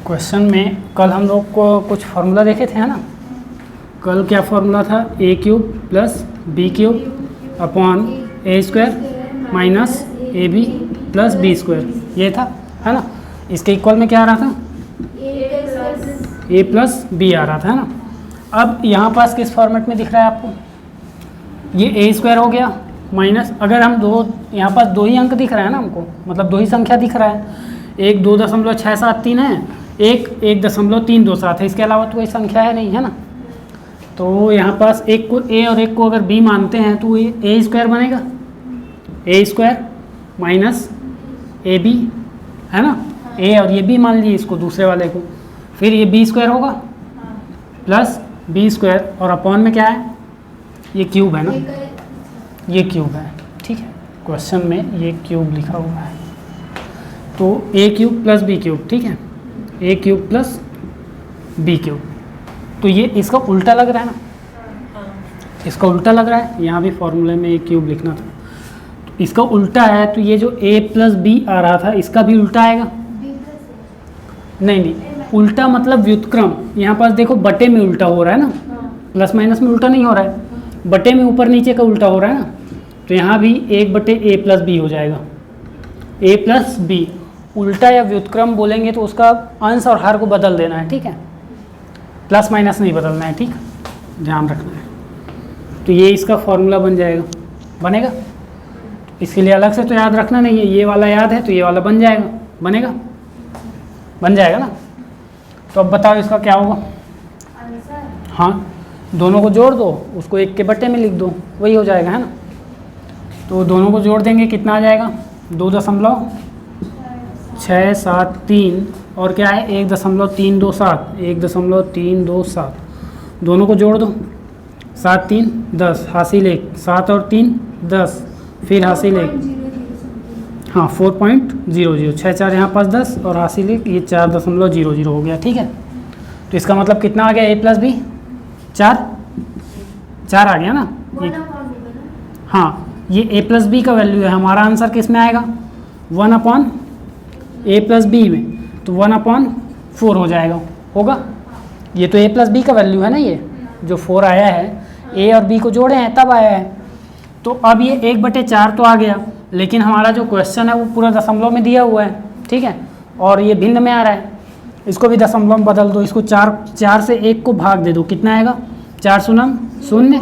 Question में कल हम लोग को कुछ फार्मूला देखे थे, है ना। कल क्या फार्मूला था, A cube plus B cube upon A square minus A B plus B square, ये था, है ना। इसके इक्वल में क्या आ रहा था, ए प्लस बी आ रहा था, है ना। अब यहाँ पास किस फॉर्मेट में दिख रहा है आपको, ये ए स्क्वायर हो गया माइनस, अगर हम दो, यहाँ पास दो ही अंक दिख रहा है ना हमको, मतलब दो ही संख्या दिख रहा है, एक 2.673 है, एक 1.327 है, इसके अलावा तो कोई संख्या है नहीं, है ना। तो यहाँ पास एक को ए और एक को अगर बी मानते हैं तो ये ए स्क्वायर बनेगा, ए स्क्वायर माइनस ए बी, है ना। ए और ये बी मान लीजिए इसको, दूसरे वाले को, फिर ये बी स्क्वायर होगा प्लस बी स्क्वायर, और अपॉन में क्या है, ये क्यूब है ना, ये क्यूब है, ठीक है। क्वेश्चन में ये क्यूब लिखा हुआ है, तो ए क्यूब प्लस बी क्यूब, ठीक है, ए क्यूब प्लस बी क्यूब। तो ये इसका उल्टा लग रहा है ना, इसका उल्टा लग रहा है, यहाँ भी फॉर्मूले में ए क्यूब लिखना था, तो इसका उल्टा है, तो ये जो ए प्लस बी आ रहा था इसका भी उल्टा आएगा। नहीं, उल्टा मतलब व्युत्क्रम, यहाँ पास देखो बटे में उल्टा हो रहा है ना, प्लस माइनस में उल्टा नहीं हो रहा है, बटे में ऊपर नीचे का उल्टा हो रहा है ना। तो यहाँ भी 1/a प्लस बी हो जाएगा, a प्लस बी। उल्टा या व्युत्क्रम बोलेंगे तो उसका अंश और हर को बदल देना है, ठीक है, प्लस माइनस नहीं बदलना है, ठीक, ध्यान रखना है। तो ये इसका फॉर्मूला बन जाएगा, बनेगा। इसके लिए अलग से तो याद रखना नहीं है, ये वाला याद है तो ये वाला बन जाएगा, बनेगा, बन जाएगा ना। तो अब बताओ इसका क्या होगा। हाँ, दोनों को जोड़ दो, उसको एक के बट्टे में लिख दो, वही हो जाएगा, है ना। तो दोनों को जोड़ देंगे, कितना आ जाएगा, 2.673 और क्या है 1.327, 1.327, दोनों को जोड़ दो, 7 3 10, हासिल 1, 7 और 3 10, फिर हासिल 1, हाँ 4.00, 6 4 यहाँ पास 10 और हासिल 1, ये 4.00 हो गया, ठीक है। तो इसका मतलब कितना आ गया, ए प्लस बी 4 आ गया ना ये, हाँ ये ए प्लस बी का वैल्यू है, हमारा आंसर किस में आएगा, 1/a प्लस बी में, तो 1/4 हो जाएगा, होगा। ये तो a प्लस बी का वैल्यू है ना, ये जो 4 आया है, a और b को जोड़े हैं तब आया है। तो अब ये 1/4 तो आ गया, लेकिन हमारा जो क्वेश्चन है वो पूरा दशमलव में दिया हुआ है, ठीक है, और ये भिन्न में आ रहा है, इसको भी दशमलव में बदल दो, इसको 4 से 1 को भाग दे दो, कितना आएगा, 4 शून्य 0,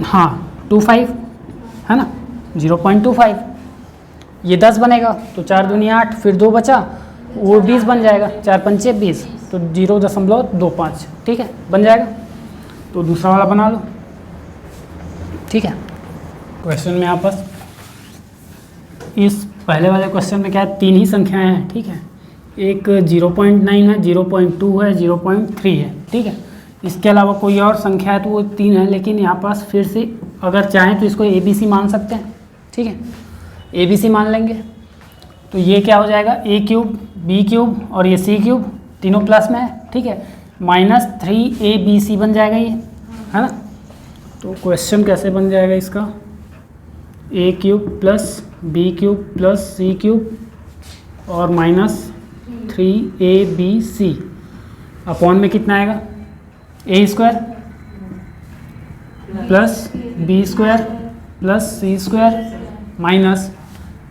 हाँ 25, है ना, 0.25। ये 10 बनेगा तो 4 दूनी 8, फिर 2 बचा, वो 20 बन जाएगा, 4 पंचे 20, तो 0.25, ठीक है, बन जाएगा। तो दूसरा वाला बना लो, ठीक है। क्वेश्चन में यहाँ पर इस पहले वाले क्वेश्चन में क्या है, 3 ही संख्याएं हैं, ठीक है, एक 0.9 है, 0.2 है, 0.3 है, ठीक है। इसके अलावा कोई और संख्या है तो वो 3 है, लेकिन यहाँ पास फिर से अगर चाहें तो इसको ए बी सी मान सकते हैं, ठीक है, ए बी सी मान लेंगे। तो ये क्या हो जाएगा, ए क्यूब बी क्यूब और ये सी क्यूब, तीनों प्लस में है, ठीक है, -3abc बन जाएगा ये, है ना। तो क्वेश्चन कैसे बन जाएगा इसका, A cube plus B cube plus C cube और -3abc अपॉन में कितना आएगा, A square plus B square plus C square minus,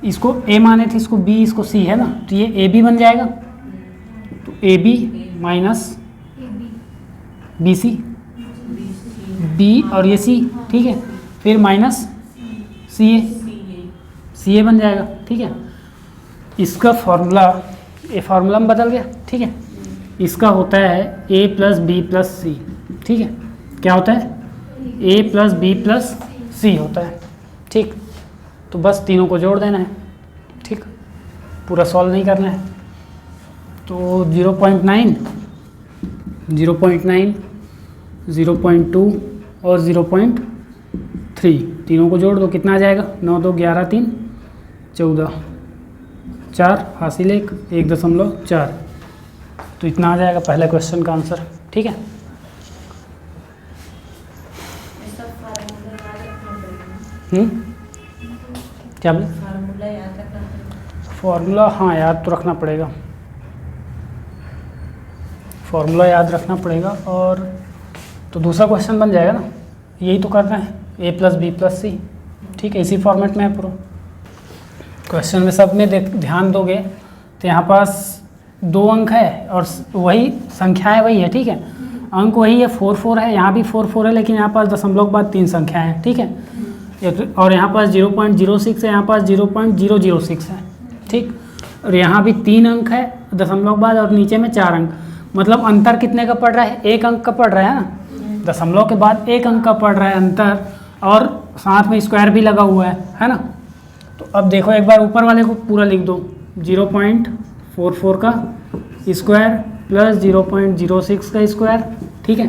इसको ए माने थे, इसको बी, इसको सी, है ना, तो ये ए बी बन जाएगा, तो A B minus B C, B और ये सी, ठीक है, फिर माइनस सी ए बन जाएगा, ठीक है। इसका फॉर्मूला, ये फार्मूला में बदल गया, ठीक है। इसका होता है a प्लस बी प्लस सी, ठीक है, क्या होता है, a प्लस बी प्लस सी होता है, ठीक। तो बस तीनों को जोड़ देना है, ठीक, पूरा सॉल्व नहीं करना है। तो 0.9, 0.2 और 0.3, तीनों को जोड़ दो, कितना आ जाएगा, 9 2 11 3 14, 4 हासिल 1, 1.4, तो इतना आ जाएगा पहले क्वेश्चन का आंसर, ठीक है। क्या बोले, फार्मूला हाँ याद तो रखना पड़ेगा। फॉर्मूला याद रखना पड़ेगा। और तो दूसरा क्वेश्चन बन जाएगा ना, यही तो करना है, a प्लस बी प्लस सी, ठीक है, इसी फॉर्मेट में है पूरा क्वेश्चन में। सब में ध्यान दोगे तो यहाँ पास 2 अंक है और वही संख्याएं वही है, ठीक है, अंक वही है, 4 4 है, यहाँ भी 4 4 है, लेकिन यहाँ पास दशमलव के बाद 3 संख्याएं हैं, ठीक है, और यहाँ पास 0.06 है, यहाँ पास 0.006 है, ठीक, और यहाँ भी 3 अंक है दशमलव के बाद और नीचे में 4 अंक, मतलब अंतर कितने का पड़ रहा है, 1 अंक का पड़ रहा है ना, दशमलव के बाद 1 अंक का पड़ रहा है अंतर, और साथ में स्क्वायर भी लगा हुआ है ना। तो अब देखो एक बार ऊपर वाले को पूरा लिख दो, 0.44 का स्क्वायर प्लस 0.06 का स्क्वायर, ठीक है,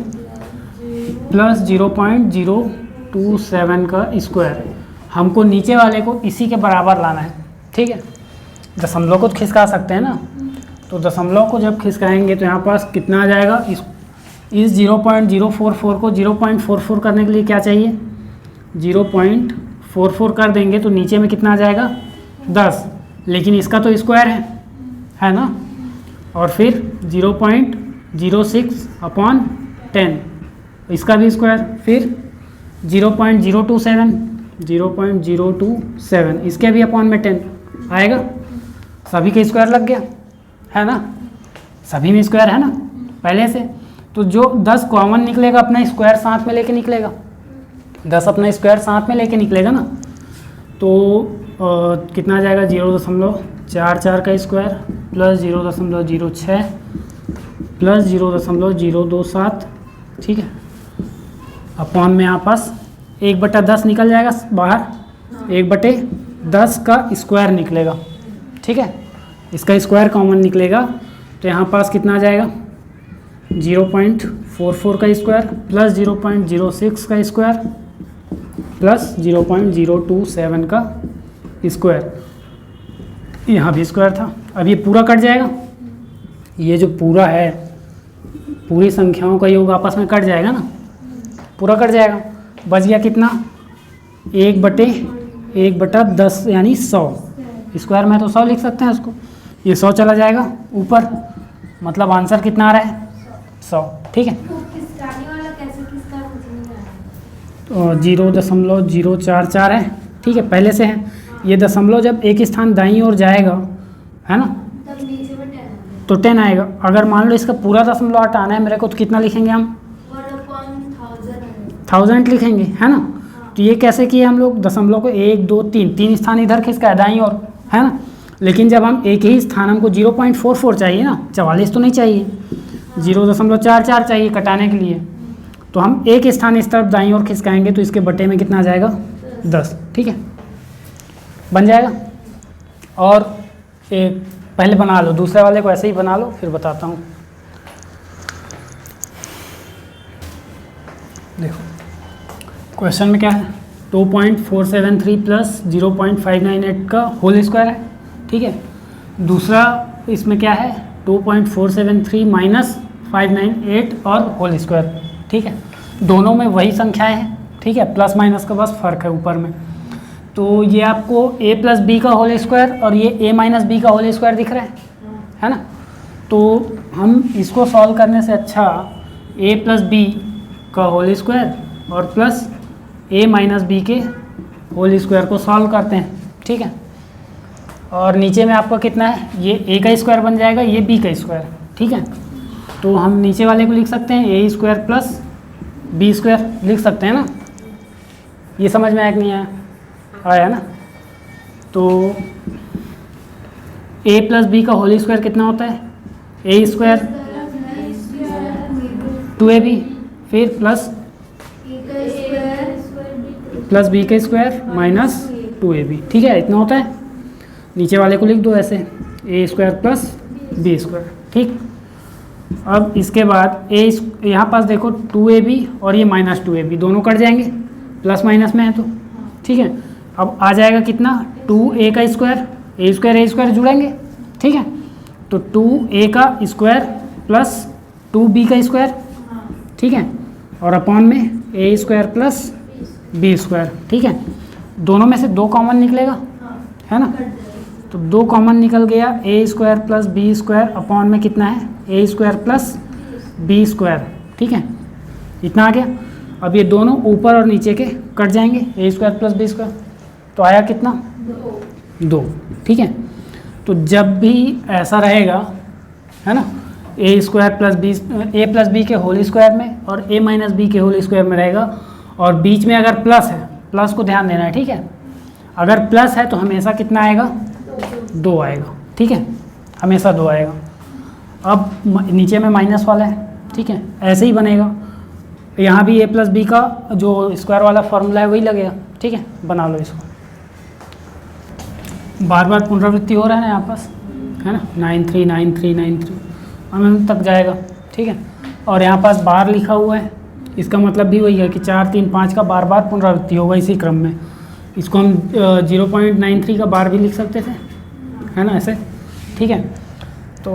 प्लस 0.027 का स्क्वायर। हमको नीचे वाले को इसी के बराबर लाना है, ठीक है, दशमलव को तो खिसका सकते हैं ना, तो दशमलव को जब खिसकाएंगे तो यहाँ पास कितना आ जाएगा, इस 0.044 को 0.44 करने के लिए क्या चाहिए, 0.44 कर देंगे तो नीचे में कितना आ जाएगा 10, लेकिन इसका तो स्क्वायर है ना, और फिर 0.06 अपॉन 10 इसका भी स्क्वायर, फिर 0.027 इसके भी अपॉन में 10 आएगा, सभी का स्क्वायर लग गया है ना, सभी में स्क्वायर है ना पहले से। तो जो 10 कॉमन निकलेगा अपना स्क्वायर साथ में लेके निकलेगा, 10 अपना स्क्वायर साथ में लेके निकलेगा ना, तो कितना आ जाएगा 0.44 का स्क्वायर प्लस 0.06 प्लस 0.027, ठीक है, अपॉन में यहाँ पास 1/10 निकल जाएगा बाहर, 1/10 का स्क्वायर निकलेगा, ठीक है, इसका स्क्वायर कॉमन निकलेगा तो यहाँ पास कितना आ जाएगा 0.44 का स्क्वायर प्लस 0.06 का स्क्वायर प्लस 0.027 का स्क्वायर, यहाँ भी स्क्वायर था। अब ये पूरा कट जाएगा, ये जो पूरा है पूरी संख्याओं का योग आपस में कट जाएगा ना, पूरा कट जाएगा, बच गया कितना 1/10 यानी 100, स्क्वायर में तो 100 लिख सकते हैं उसको, ये 100 चला जाएगा ऊपर, मतलब आंसर कितना आ रहा है 100, ठीक है। तो 0.044 है, ठीक है, पहले से है, ये दशमलव जब एक स्थान दाईं ओर जाएगा है ना तो 10 आएगा। अगर मान लो इसका पूरा दशमलव हटाना है मेरे को तो कितना लिखेंगे हम 1000 लिखेंगे है ना। तो ये कैसे किए हम लोग, दशमलव को 1 2 3 स्थान इधर खिसका है दाईं ओर है ना, लेकिन जब हम एक ही स्थान, हमको 0.44 चाहिए ना, 44 तो नहीं चाहिए, 0.44 चाहिए कटाने के लिए, तो हम एक स्थान इस तरफ दाईं ओर खिसकाएंगे तो इसके बटे में कितना आ जाएगा 10, ठीक है, बन जाएगा। और एक पहले बना लो, दूसरे वाले को ऐसे ही बना लो, फिर बताता हूँ। देखो क्वेश्चन में क्या है, 2.473 प्लस 0.598 का होल स्क्वायर है, ठीक है। दूसरा इसमें क्या है 2.473 माइनस 598 और होल स्क्वायर, ठीक है, दोनों में वही संख्याएं हैं, ठीक है, प्लस माइनस का बस फर्क है ऊपर में। तो ये आपको a प्लस बी का होल स्क्वायर और ये a माइनस बी का होल स्क्वायर दिख रहा है ना। तो हम इसको सॉल्व करने से अच्छा a प्लस बी का होल स्क्वायर और प्लस a माइनस बी के होल स्क्वायर को सॉल्व करते हैं, ठीक है। और नीचे में आपका कितना है, ये a का स्क्वायर बन जाएगा, ये b का स्क्वायर, ठीक है। तो हम नीचे वाले को लिख सकते हैं a square plus b square लिख सकते हैं ना। ये समझ में आया कि नहीं आया, आया ना। तो a प्लस बी का होल स्क्वायर कितना होता है, a स्क्वायर 2ab फिर प्लस b का स्क्वायर माइनस 2ab, ठीक है, इतना होता है। नीचे वाले को लिख दो ऐसे a square plus b square, ठीक। अब इसके बाद a यहाँ पास देखो 2ab और ये माइनस 2ab दोनों कट जाएंगे, प्लस माइनस में है तो, ठीक है। अब आ जाएगा कितना 2a का स्क्वायर, a स्क्वायर जुड़ेंगे, ठीक है। तो 2a का स्क्वायर प्लस 2b का स्क्वायर, ठीक है, और अपॉन में a square plus b square, ठीक है। दोनों में से 2 कॉमन निकलेगा है ना, तो 2 कॉमन निकल गया, a square plus b square upon में कितना है a square plus B square, ठीक है, इतना आ गया। अब ये दोनों ऊपर और नीचे के कट जाएंगे, ए स्क्वायर प्लस बी स्क्वायर, तो आया कितना 2, ठीक है। तो जब भी ऐसा रहेगा, है ना, ए स्क्वायर प्लस बी, ए प्लस बी के होल स्क्वायर में और ए माइनस बी के होल स्क्वायर में रहेगा, और बीच में अगर प्लस है, प्लस को ध्यान देना है, ठीक है, अगर प्लस है तो हमेशा कितना आएगा 2 आएगा, ठीक है, हमेशा 2 आएगा। अब नीचे में माइनस वाला है, ठीक है, ऐसे ही बनेगा, यहाँ भी ए प्लस बी का जो स्क्वायर वाला फॉर्मूला है वही लगेगा, ठीक है, बना लो इसको। बार बार पुनरावृत्ति हो रहा है ना यहाँ पास, है ना, 9 3 9 3 9 3 अनंत तक जाएगा, ठीक है। और यहाँ पास बार लिखा हुआ है, इसका मतलब भी वही है कि 4 3 5 का बार बार पुनरावृत्ति होगा इसी क्रम में। इसको हम 0.93 का बार भी लिख सकते थे, है ना, ऐसे, ठीक है। तो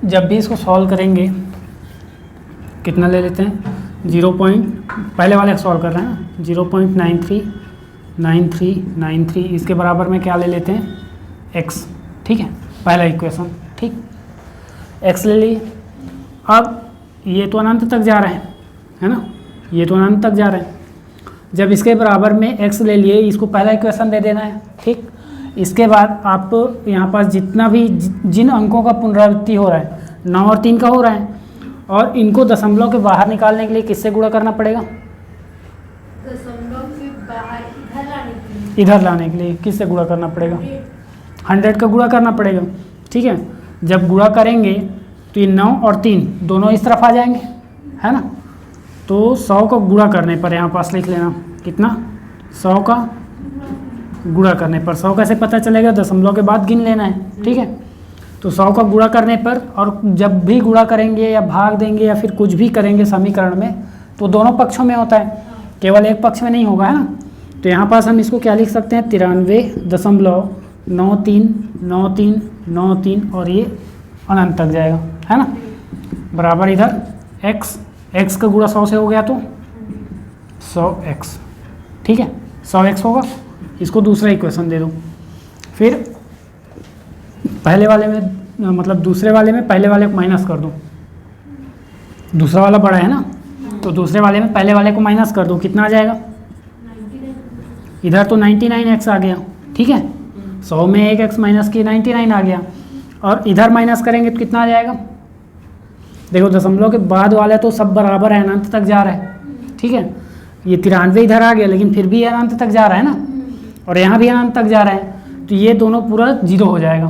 जब भी इसको सॉल्व करेंगे, कितना ले लेते हैं, पहले वाले सॉल्व कर रहे हैं ना, 0.939393, इसके बराबर में क्या ले लेते हैं, x, ठीक है, पहला इक्वेशन, ठीक, x ले लिए। अब ये तो अनंत तक जा रहे हैं, है ना, ये तो अनंत तक जा रहे हैं। जब इसके बराबर में x ले लिए, इसको पहला इक्वेशन दे देना है, ठीक। इसके बाद आप यहाँ पास जितना भी जिन अंकों का पुनरावृत्ति हो रहा है, 9 और 3 का हो रहा है, और इनको दशमलव के बाहर निकालने के लिए किससे गुणा करना पड़ेगा, दशमलव के बाहर इधर लाने के लिए किससे गुणा करना पड़ेगा, 100 का गुणा करना पड़ेगा, ठीक है। जब गुणा करेंगे तो ये 9 और 3 दोनों इस तरफ आ जाएंगे, है ना। तो 100 का गुणा करने पर यहाँ पास लिख लेना, कितना, 100 का गुणा करने पर, 100 कैसे पता चलेगा, दशमलव के बाद गिन लेना है, ठीक है। तो 100 का गुणा करने पर, और जब भी गुणा करेंगे या भाग देंगे या फिर कुछ भी करेंगे समीकरण में, तो दोनों पक्षों में होता है, केवल एक पक्ष में नहीं होगा, है ना। तो यहाँ पास हम इसको क्या लिख सकते हैं, 93.939393 और ये अनंत तक जाएगा, है ना, बराबर इधर x का गुणा 100 से हो गया तो 100x, ठीक है, 100x होगा। इसको दूसरा इक्वेशन दे दो, फिर पहले वाले में, मतलब दूसरे वाले में पहले वाले को माइनस कर दो, दूसरा वाला बड़ा है ना, तो दूसरे वाले में पहले वाले को माइनस कर दो, कितना आ जाएगा, इधर तो 99x आ गया, ठीक है, 100 में एक x माइनस किए 99 आ गया, और इधर माइनस करेंगे तो कितना आ जाएगा, देखो दशमलव के बाद वाला तो सब बराबर है, अनंत तक जा रहा है, ठीक है। ये 93 इधर आ गया, लेकिन फिर भी अनंत तक जा रहा है ना, और यहाँ भी अनंत तक जा रहा है, तो ये दोनों पूरा 0 हो जाएगा।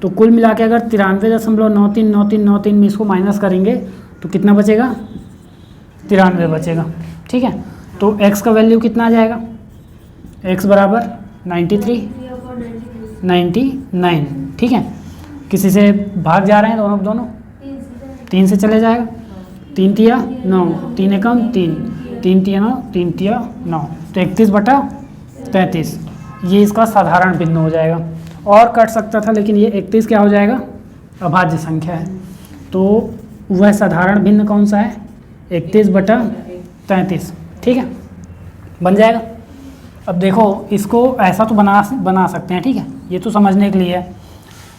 तो कुल मिला के अगर 93.939393 में इसको माइनस करेंगे तो कितना बचेगा, 93 बचेगा, ठीक है। तो x का वैल्यू कितना आ जाएगा, x बराबर 99, ठीक है। किसी से भाग जा रहे हैं दोनों 3 से चले जाएगा, 3 तिया 9, 3 एकम 3, 3 तिया 9, 3 तिया 9, तो 31/33 ये इसका साधारण भिन्न हो जाएगा। और कट सकता था, लेकिन ये 31 क्या हो जाएगा, अभाज्य संख्या है। तो वह साधारण भिन्न कौन सा है, 31/33, ठीक है, बन जाएगा। अब देखो इसको ऐसा तो बना सकते हैं, ठीक है, ये तो समझने के लिए है,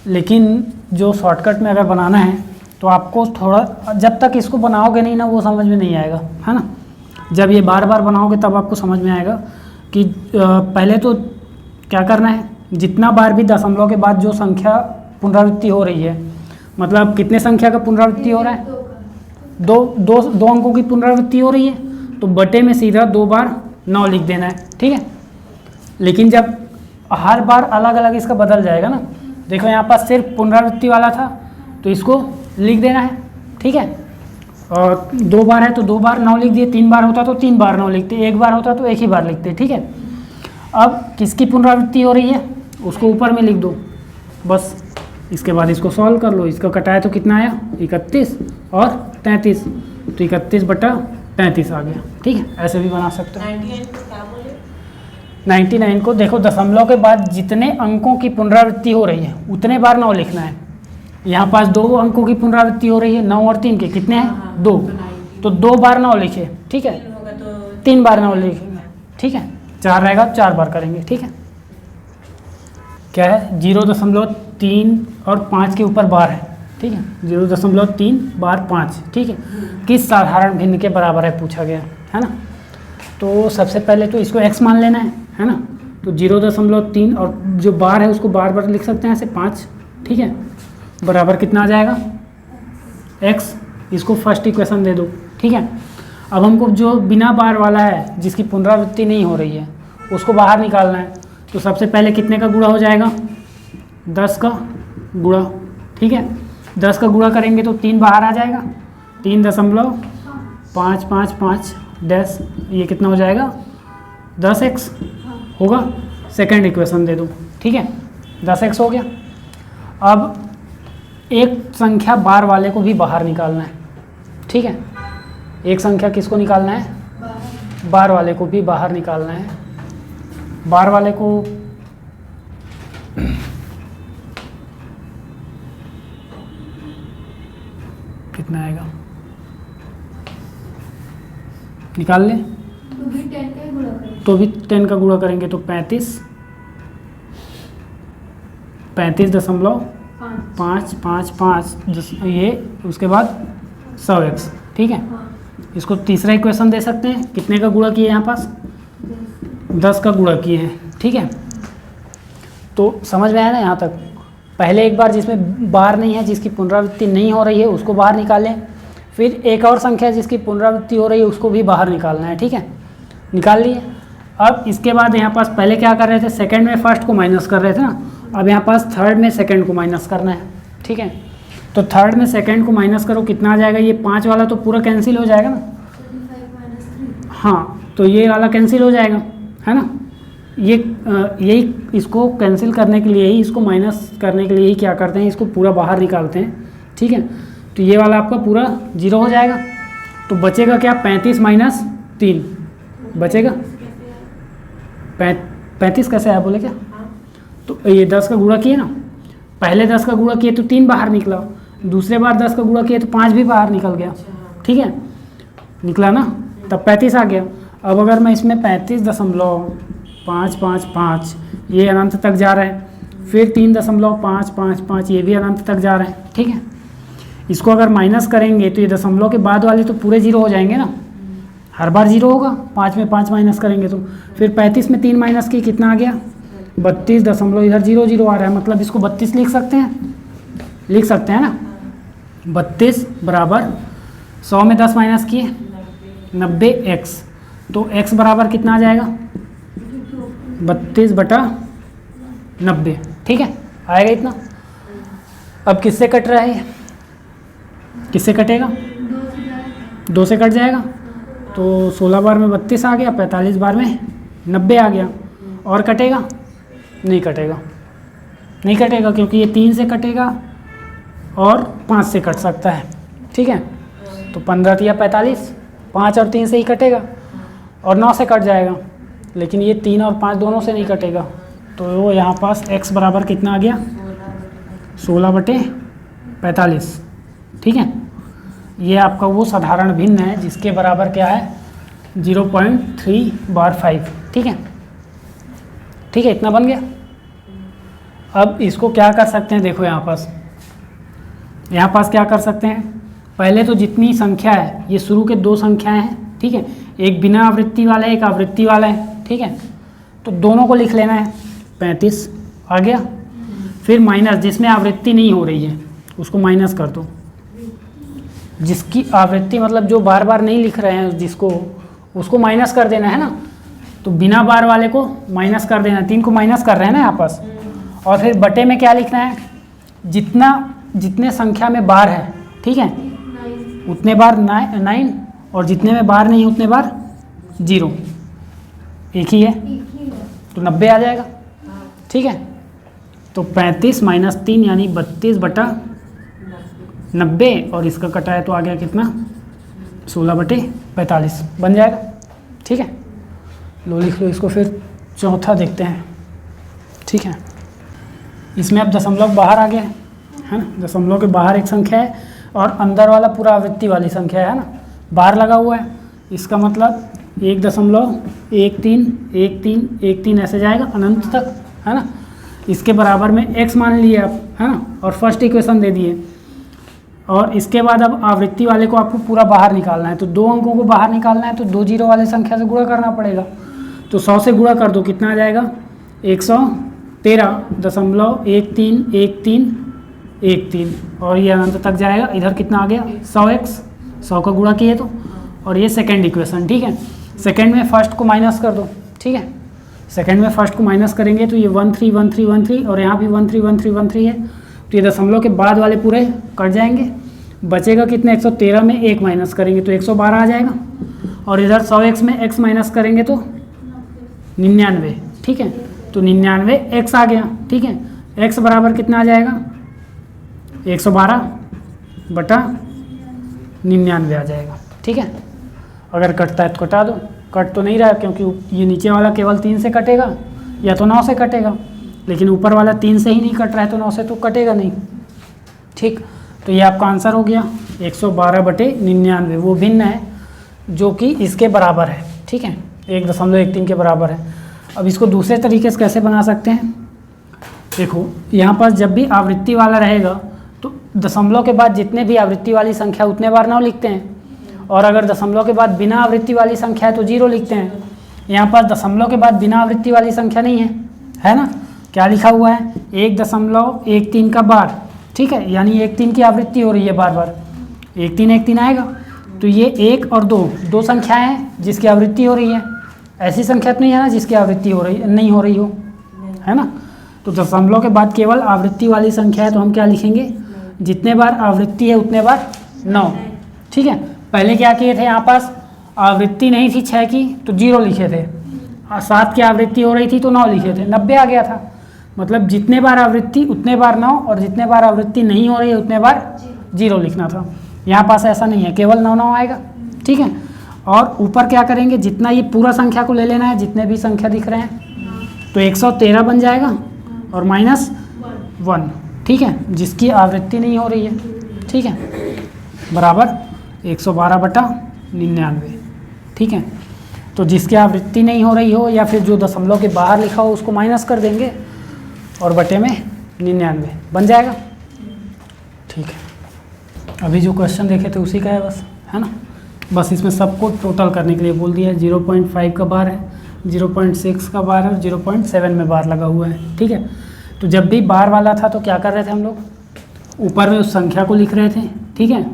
लेकिन जो शॉर्टकट में अगर बनाना है तो आपको थोड़ा, जब तक इसको बनाओगे नहीं ना वो समझ में नहीं आएगा, है ना। जब ये बार बार बनाओगे तब आपको समझ में आएगा कि पहले तो क्या करना है, जितना बार भी दशमलव के बाद जो संख्या पुनरावृत्ति हो रही है, मतलब कितने संख्या का पुनरावृत्ति हो रहा है, दो अंकों की पुनरावृत्ति हो रही है, तो बटे में सीधा 2 बार 9 लिख देना है, ठीक है। लेकिन जब हर बार अलग अलग इसका बदल जाएगा ना, देखो यहाँ पास सिर्फ पुनरावृत्ति वाला था तो इसको लिख देना है, ठीक है। और 2 बार है तो 2 बार 9 लिख दिए, 3 बार होता तो 3 बार 9 लिखते, 1 बार होता तो 1 ही बार लिखते, ठीक है। अब किसकी पुनरावृत्ति हो रही है उसको ऊपर में लिख दो, बस। इसके बाद इसको सॉल्व कर लो, इसका कटाया तो कितना आया, 31 और 33, तो 31/33 आ गया, ठीक है। ऐसे भी बना सकते हो। 99 को देखो दशमलव के बाद जितने अंकों की पुनरावृत्ति हो रही है उतने बार 9 लिखना है। यहाँ पास 2 अंकों की पुनरावृत्ति हो रही है, 9 और 3 के कितने हैं, 2, तो 2 बार 9 लिखे, ठीक है, 3 बार 9 लिखेंगे, ठीक है, 4 रहेगा 4 बार करेंगे, ठीक है। क्या है, 0.3 और 5 के ऊपर बार है, ठीक है। ठीक है, 0.3 बार 5, ठीक है, किस साधारण भिन्न के बराबर है पूछा गया है ना। तो सबसे पहले तो इसको x मान लेना है ना। तो 0.3 और जो बार है उसको बार बार लिख सकते हैं ऐसे 5, ठीक है, बराबर कितना आ जाएगा x। इसको फर्स्ट इक्वेशन दे दो, ठीक है। अब हमको जो बिना बार वाला है जिसकी पुनरावृत्ति नहीं हो रही है उसको बाहर निकालना है। तो सबसे पहले कितने का गुणा हो जाएगा, 10 का गुणा, ठीक है। 10 का गुणा करेंगे तो 3 बाहर आ जाएगा, 3.555 डैश, ये कितना हो जाएगा 10x होगा। सेकंड इक्वेशन दे दो, ठीक है, 10x हो गया। अब एक संख्या बार वाले को भी बाहर निकालना है, ठीक है। एक संख्या किसको निकालना है, बार वाले को भी बाहर निकालना है। बार वाले को कितना आएगा निकाल लें, तो भी 10 का गुणा करेंगे तो 35.555 ये, उसके बाद 100x, ठीक है। इसको तीसरा इक्वेशन दे सकते हैं, कितने का गुणा किए यहाँ पास 10 का गुणा किए हैं, ठीक है। तो समझ में आया ना यहाँ तक। पहले एक बार जिसमें बार नहीं है, जिसकी पुनरावृत्ति नहीं हो रही है उसको बाहर निकालें, फिर एक और संख्या जिसकी पुनरावृत्ति हो रही है उसको भी बाहर निकालना है, ठीक है, निकाल लिए। अब इसके बाद यहाँ पास पहले क्या कर रहे थे, सेकंड में फर्स्ट को माइनस कर रहे थे ना, अब यहाँ पास थर्ड में सेकंड को माइनस करना है, ठीक है। तो थर्ड में सेकंड को माइनस करो, कितना आ जाएगा, ये 5 वाला तो पूरा कैंसिल हो जाएगा ना, हाँ, तो ये वाला कैंसिल हो जाएगा, है ना। ये यही इसको कैंसिल करने के लिए ही, इसको माइनस करने के लिए ही क्या करते हैं, इसको पूरा बाहर निकालते हैं, ठीक है। तो ये वाला आपका पूरा 0 हो जाएगा। तो बचेगा क्या, 35 माइनस 3 बचेगा 35 कैसे है बोले क्या। तो ये 10 का गुणा किए ना, पहले 10 का गुणा किए तो 3 बाहर निकला, दूसरे बार 10 का गुणा किए तो 5 भी बाहर निकल गया, ठीक है, निकला ना, तब 35 आ गया। अब अगर मैं इसमें 35.555 ये अनंत तक जा रहा है, फिर 3.555 ये भी अनंत तक जा रहा है, ठीक है। इसको अगर माइनस करेंगे तो ये दशमलव के बाद वाले तो पूरे 0 हो जाएंगे ना, हर बार 0 होगा, 5 में 5 माइनस करेंगे तो फिर 35 में 3 माइनस की कितना आ गया 32 दशमलव, इधर 0 0 आ रहा है, मतलब इसको 32 लिख सकते हैं ना। 32 बराबर 100 में 10 माइनस किए 90x, तो x बराबर कितना आ जाएगा 32/90, ठीक है, आएगा इतना। अब किससे कट रहा है ये, किससे कटेगा, 2 से कट जाएगा, तो 16 बार में 32 आ गया, 45 बार में 90 आ गया। और कटेगा, नहीं कटेगा क्योंकि ये 3 से कटेगा और 5 से कट सकता है, ठीक है। तो 15 या 45, 5 और 3 से ही कटेगा, और 9 से कट जाएगा, लेकिन ये 3 और 5 दोनों से नहीं कटेगा। तो वो यहाँ पास x बराबर कितना आ गया 16/45, ठीक है। ये आपका वो साधारण भिन्न है जिसके बराबर क्या है 0.3/5, ठीक है, इतना बन गया। अब इसको क्या कर सकते हैं, देखो यहाँ पास क्या कर सकते हैं, पहले तो जितनी संख्या है, ये शुरू के 2 संख्याएं हैं, ठीक है, एक बिना आवृत्ति वाला है, एक आवृत्ति वाला है, ठीक है। तो दोनों को लिख लेना है, 35 आ गया, फिर माइनस जिसमें आवृत्ति नहीं हो रही है उसको माइनस कर दो, जिसकी आवृत्ति मतलब जो बार बार नहीं लिख रहे हैं जिसको, उसको माइनस कर देना है ना। तो बिना बार वाले को माइनस कर देना, 3 को माइनस कर रहे हैं ना यहाँ पास, और फिर बटे में क्या लिखना है, जितने संख्या में बार है, ठीक है, उतने बार 9, और जितने में बार नहीं उतने बार 0, एक ही है, तो 90 आ जाएगा, ठीक है। तो 35 माइनस 3 यानी 32/90, और इसका कटाया तो आ गया कितना 16/45 बन जाएगा, ठीक है। लो लिख लो इसको, फिर चौथा देखते हैं, ठीक है। इसमें अब दशमलव बाहर आ गया है ना, दशमलव के बाहर एक संख्या है और अंदर वाला पूरा आवृत्ति वाली संख्या है ना, बाहर लगा हुआ है, इसका मतलब 1.131313 ऐसे जाएगा अनंत तक, है ना। इसके बराबर में x मान लिए आप, है ना, और फर्स्ट इक्वेशन दे दिए। और इसके बाद अब आवृत्ति वाले को आपको पूरा बाहर निकालना है, तो 2 अंकों को बाहर निकालना है तो 2 जीरो वाले संख्या से गुणा करना पड़ेगा। तो 100 से गुणा कर दो, कितना आ जाएगा 113.131313 और ये अनंत तक जाएगा। इधर कितना आ गया 100x, 100 का गुणा किए तो, और ये सेकेंड इक्वेशन, ठीक है। सेकेंड में फर्स्ट को माइनस कर दो, ठीक है। सेकेंड में फर्स्ट को माइनस करेंगे तो ये 131313 और यहाँ भी 131313 है, तो ये दशमलव के बाद वाले पूरे कट जाएंगे। बचेगा कितने 113 में 1 माइनस करेंगे तो 112 आ जाएगा, और इधर 100x में x माइनस करेंगे तो 99, ठीक है। तो 99x आ गया, ठीक है। x बराबर कितना आ जाएगा 112/99 आ जाएगा, ठीक है। अगर कटता है तो कटा दो, कट तो नहीं रहा क्योंकि ये नीचे वाला केवल 3 से कटेगा या तो 9 से कटेगा, लेकिन ऊपर वाला 3 से ही नहीं कट रहा है तो 9 से तो कटेगा नहीं, ठीक। तो ये आपका आंसर हो गया 112/99, वो भिन्न है जो कि इसके बराबर है, ठीक है, 1.13 के बराबर है। अब इसको दूसरे तरीके से कैसे बना सकते हैं, देखो यहाँ पास जब भी आवृत्ति वाला रहेगा तो दशमलव के बाद जितने भी आवृत्ति वाली संख्या उतने बार 9 लिखते हैं, और अगर दशमलव के बाद बिना आवृत्ति वाली संख्या है तो 0 लिखते हैं। यहाँ पास दशमलव के बाद बिना आवृत्ति वाली संख्या नहीं है ना, क्या लिखा हुआ है 1.13 का बार, ठीक है, यानी 1.3 की आवृत्ति हो रही है बार बार, 1.3 आएगा। तो ये 1 और 2 संख्याएं हैं जिसकी आवृत्ति हो रही है, ऐसी संख्या तो नहीं है ना जिसकी आवृत्ति नहीं हो रही हो, है ना। तो दशमलव के बाद केवल आवृत्ति वाली संख्या है तो हम क्या लिखेंगे, जितने बार आवृत्ति है उतने बार 9, ठीक है। पहले क्या किए थे, यहाँ पास आवृत्ति नहीं थी 6 की तो 0 लिखे थे, 7 की आवृत्ति हो रही थी तो 9 लिखे थे, 90 आ गया था। मतलब जितने बार आवृत्ति उतने बार 9 और जितने बार आवृत्ति नहीं हो रही है उतने बार 0 लिखना था। यहाँ पास ऐसा नहीं है, केवल 9 आएगा, ठीक है। और ऊपर क्या करेंगे, जितना ये पूरा संख्या को ले लेना है, जितने भी संख्या दिख रहे हैं, तो 113 बन जाएगा और -1, ठीक है, जिसकी आवृत्ति नहीं हो रही है, ठीक है, बराबर 112/99, ठीक है। तो जिसकी आवृत्ति नहीं हो रही हो या फिर जो दशमलव के बाहर लिखा हो उसको माइनस कर देंगे और बटे में 99 बन जाएगा, ठीक है। अभी जो क्वेश्चन देखे थे उसी का है बस, है ना। बस इसमें सबको टोटल करने के लिए बोल दिया है। 0.5 का बार है, 0.6 का बार है और 0.7 में बार लगा हुआ है, ठीक है। तो जब भी बार वाला था तो क्या कर रहे थे हम लोग, ऊपर में उस संख्या को लिख रहे थे, ठीक है।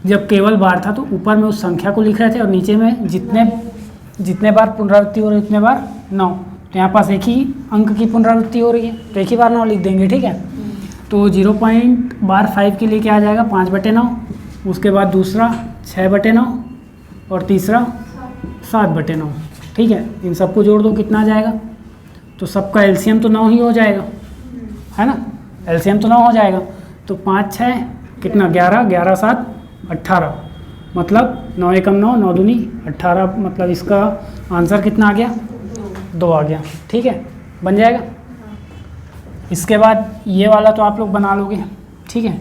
जब केवल बार था तो ऊपर में उस संख्या को लिख रहे थे और नीचे में जितने बार पुनरावृत्ति हो रही है उतने बार 9। तो यहाँ पास एक ही अंक की पुनरावृत्ति हो रही है तो एक ही बार 9 लिख देंगे, ठीक है। तो 0.5 के लिए क्या आ जाएगा 5/9, उसके बाद दूसरा 6/9 और तीसरा 7/9, ठीक है। इन सबको जोड़ दो, कितना आ जाएगा, तो सबका एलसीएम तो 9 ही हो जाएगा, है ना, एलसीएम तो 9 हो जाएगा। तो 5 6 कितना 11, 11 7 18, मतलब 9 एकम 9, 9 दूनी 18, मतलब इसका आंसर कितना आ गया 2 आ गया, ठीक है, बन जाएगा। इसके बाद ये वाला तो आप लोग बना लोगे, ठीक है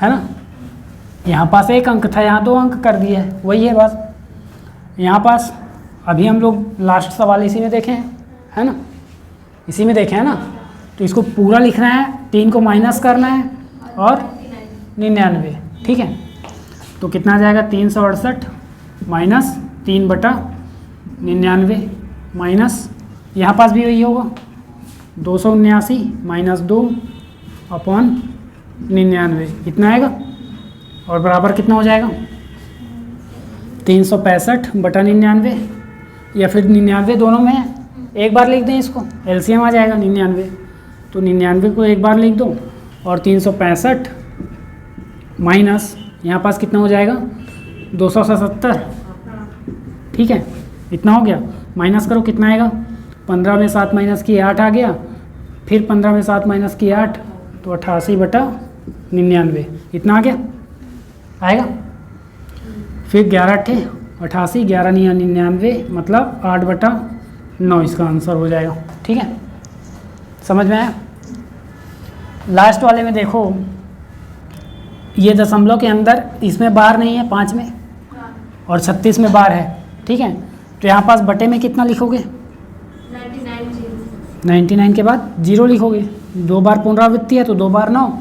ना। यहाँ पास 1 अंक था, यहाँ 2 अंक कर दिए है, वही है बस। यहाँ पास अभी हम लोग लास्ट सवाल इसी में देखे हैं, है ना, इसी में देखे हैं ना। तो इसको पूरा लिखना है, 3 को माइनस करना है और 99, ठीक है। तो कितना आ जाएगा 368 माइनस 3/99 माइनस, यहाँ पास भी वही होगा 279 माइनस 2/99, इतना आएगा। और बराबर कितना हो जाएगा 365/99, या फिर 99 दोनों में है, एक बार लिख दें इसको, एलसीएम आ जाएगा 99। तो 99 को एक बार लिख दो और 365 माइनस यहाँ पास कितना हो जाएगा 277, ठीक है, इतना हो गया। माइनस करो, कितना आएगा 15 में 7 माइनस की 8 आ गया, फिर 15 में 7 माइनस की 8, तो 88/99, इतना आ गया, आएगा। फिर 11 × 88, 11 × 99, मतलब 8/9 इसका आंसर हो जाएगा, ठीक है, समझ में आया। लास्ट वाले में देखो, ये दशमलव के अंदर इसमें बार नहीं है 5 में और 36 में बार है, ठीक है। तो यहाँ पास बटे में कितना लिखोगे 99 के बाद 0 लिखोगे, 2 बार पुनरावृत्ति है तो 2 बार 9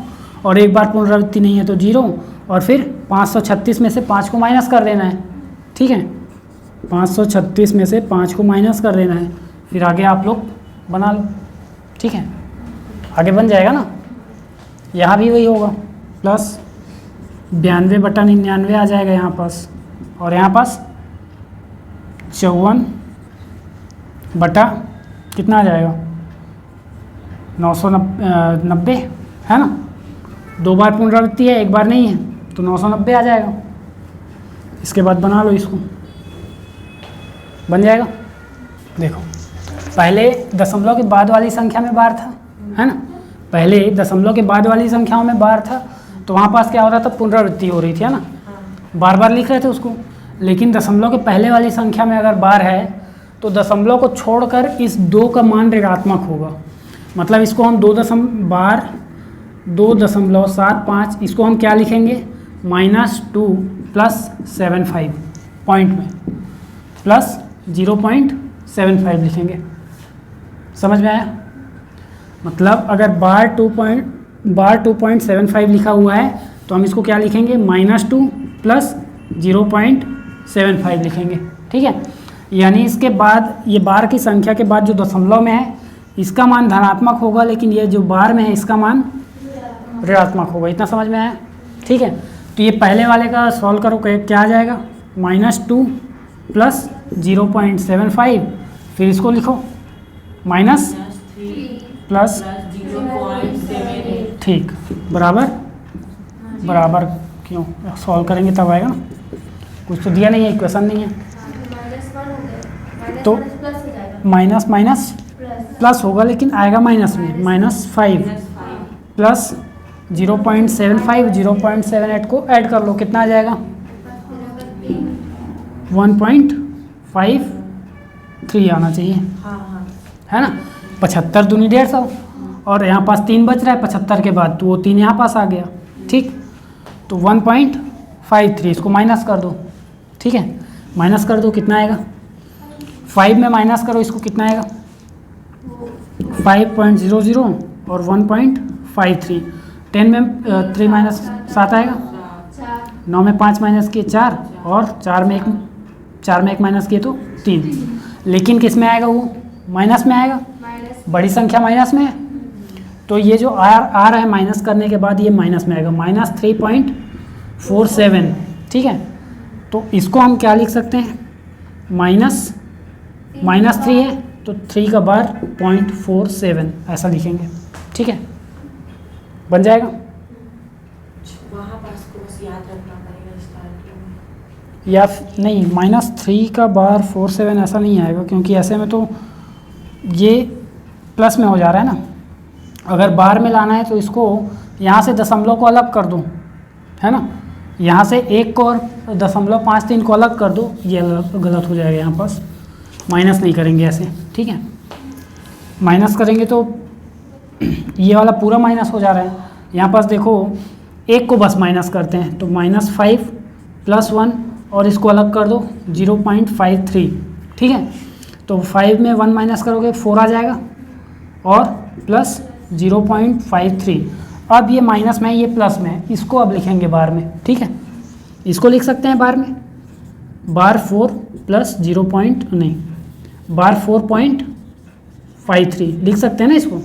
और एक बार पुनरावृत्ति नहीं है तो 0, और फिर 536 में से 5 को माइनस कर देना है, ठीक है, 536 में से 5 को माइनस कर देना है, फिर आगे आप लोग बना लो, ठीक है, आगे बन जाएगा ना। यहाँ भी वही होगा, प्लस 92/99 आ जाएगा यहाँ पास, और यहाँ पास 54 बटा कितना आ जाएगा 990 है ना, 2 बार पुनरावृत्ति है, 1 बार नहीं है, तो 990 आ जाएगा। इसके बाद बना लो इसको, बन जाएगा। देखो पहले दशमलव के बाद वाली संख्या में बार था, है ना, पहले दशमलव के बाद वाली संख्याओं में बार था, तो वहाँ पास क्या हो रहा था, पुनरावृत्ति हो रही थी, है ना, बार बार लिख रहे थे उसको। लेकिन दशमलव के पहले वाली संख्या में अगर बार है तो दशमलव को छोड़कर इस 2 का मान ऋणात्मक होगा, मतलब इसको हम 2.75, इसको हम क्या लिखेंगे -2 + 75 पॉइंट में प्लस 0.75 लिखेंगे। समझ में आया? मतलब अगर बार 2.75 लिखा हुआ है तो हम इसको क्या लिखेंगे -2 + 0.75 लिखेंगे, ठीक है। यानी इसके बाद ये बार की संख्या के बाद जो दशमलव में है इसका मान धनात्मक होगा, लेकिन ये जो बार में है इसका मान ऋणात्मक होगा। इतना समझ में आया? ठीक है, तो ये पहले वाले का सॉल्व करो, क्या आ जाएगा -2 + 0.75, फिर इसको लिखो माइनस प्लस, ठीक, बराबर क्यों सॉल्व करेंगे तब आएगा ना, कुछ तो दिया नहीं है, इक्वेशन नहीं है, तो माइनस माइनस प्लस होगा, लेकिन आएगा माइनस में, -5 प्लस 0.75, 0.78 को ऐड कर लो, कितना आ जाएगा 1.53 आना चाहिए, है ना। 75 दूनी 150, और यहाँ पास 3 बच रहा है 75 के बाद, तो वो 3 यहाँ पास आ गया, ठीक। तो 1.53 इसको माइनस कर दो, ठीक है, माइनस कर दो, कितना आएगा 5 में माइनस करो इसको, कितना आएगा 5.00 और 1.53, 10 में 3 - 7 आएगा, 9 में 5 माइनस किए 4, और 4 में 1 माइनस किए तो 3, लेकिन किस में आएगा वो माइनस में आएगा, बड़ी संख्या माइनस में है, तो ये जो आ रहा है माइनस करने के बाद ये माइनस में आएगा, -3.47, ठीक है। तो इसको हम क्या लिख सकते हैं, -3 है तो 3 का बार 0.47 ऐसा लिखेंगे, ठीक है, बन जाएगा। वहाँ पास को बस याद रखना पड़ेगा स्टार्टिंग में, या नहीं, -3 का बार 47 ऐसा नहीं आएगा, क्योंकि ऐसे में तो ये प्लस में हो जा रहा है ना। अगर बार में लाना है तो इसको यहाँ से दशमलव को अलग कर दो, है ना, यहाँ से 1 को और 0.53 को अलग कर दो, ये गलत हो जाएगा, यहाँ पास माइनस नहीं करेंगे ऐसे, ठीक है। माइनस करेंगे तो ये वाला पूरा माइनस हो जा रहा है, यहाँ पास देखो 1 को बस माइनस करते हैं, तो -5 + 1 और इसको अलग कर दो 0.53, ठीक है। तो 5 में 1 माइनस करोगे 4 आ जाएगा, और प्लस 0.53, अब ये माइनस में है, ये प्लस में है, इसको अब लिखेंगे बार में, ठीक है। इसको लिख सकते हैं बार में, बार 4 + 4.53 लिख सकते हैं ना इसको,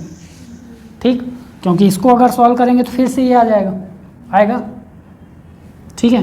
ठीक, क्योंकि इसको अगर सॉल्व करेंगे तो फिर से ये आ जाएगा, ठीक है।